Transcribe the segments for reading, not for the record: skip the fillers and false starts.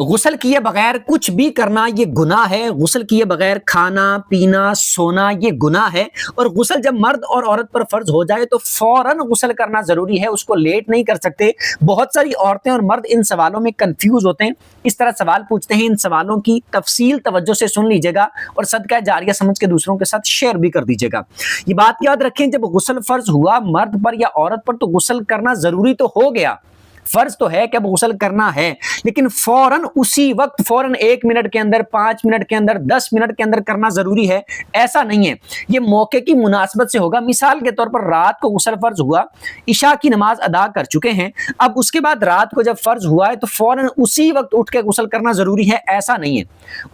गुस्ल किए बगैर कुछ भी करना ये गुनाह है। गुस्ल किए बगैर खाना पीना सोना ये गुनाह है। और गुस्ल जब मर्द और औरत पर फर्ज हो जाए तो फौरन गुस्ल करना जरूरी है, उसको लेट नहीं कर सकते। बहुत सारी औरतें और मर्द इन सवालों में कंफ्यूज होते हैं, इस तरह सवाल पूछते हैं। इन सवालों की तफसील तवज्जो से सुन लीजिएगा और सदका जारिया समझ के दूसरों के साथ शेयर भी कर दीजिएगा। ये बात याद रखें, जब गुस्ल फर्ज हुआ मर्द पर या औरत पर तो गुस्ल करना जरूरी तो हो गया, फर्ज तो है कि अब गुस्ल करना है, लेकिन फौरन उसी वक्त, फौरन 1 मिनट के अंदर, 5 मिनट के अंदर, 10 मिनट के अंदर करना जरूरी है, ऐसा नहीं है। ये मौके की मुनासबत से होगा। मिसाल के तौर पर रात को गुस्ल फर्ज हुआ, इशा की नमाज अदा कर चुके हैं, अब उसके बाद रात को जब फर्ज हुआ है तो फौरन उसी वक्त उठ के गुस्ल करना जरूरी है, ऐसा नहीं है।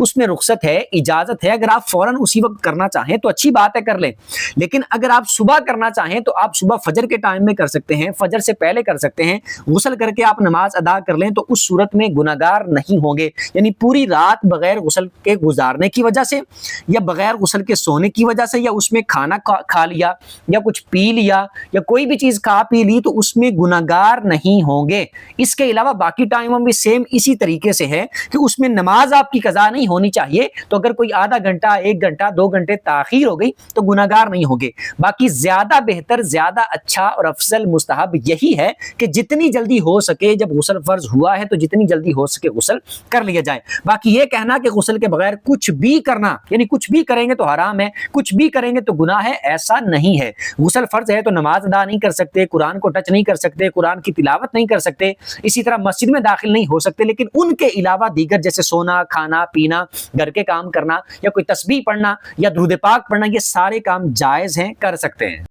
उसमें रुख्सत है, इजाजत है। अगर आप फौरन उसी वक्त करना चाहें तो अच्छी बात है, कर लें। लेकिन अगर आप सुबह करना चाहें तो आप सुबह फजर के टाइम में कर सकते हैं, फजर से पहले कर सकते हैं। गुस्ल करके आप नमाज अदा कर लें तो उस सूरत में गुनाहगार नहीं होंगे। यानी पूरी रात बगैर गुस्ल के गुजारने की वजह से या बगैर गुस्ल के सोने की वजह से या उसमें खाना खा लिया या कुछ पी लिया या कोई भी चीज खा पी ली तो उसमें गुनाहगार नहीं होंगे। इसके अलावा बाकी टाइमों में सेम इसी तरीके से है कि उसमें नमाज आपकी कज़ा नहीं होनी चाहिए। तो अगर कोई आधा घंटा, 1 घंटा, 2 घंटे ताखीर हो गई तो गुनाहगार नहीं होंगे। बाकी ज्यादा बेहतर, ज्यादा अच्छा और अफजल मुस्तहब यही है कि जितनी जल्दी हो सके, जब गुस्ल फर्ज हुआ है तो जितनी जल्दी हो सके गुस्ल कर लिया जाए। बाकी ये कहना कि गुस्ल के बगैर कुछ भी करना, यानी कुछ भी करेंगे तो हराम है, कुछ भी करेंगे तो गुनाह है, ऐसा नहीं है। गुस्ल फर्ज है तो नमाज अदा नहीं कर सकते, कुरान को टच नहीं कर सकते, कुरान की तिलावत नहीं कर सकते, इसी तरह मस्जिद में दाखिल नहीं हो सकते। लेकिन उनके अलावा दीगर जैसे सोना, खाना पीना, घर के काम करना या कोई तस्बीह पढ़ना या दुरूद पाक पढ़ना, ये सारे काम जायज हैं, कर सकते हैं।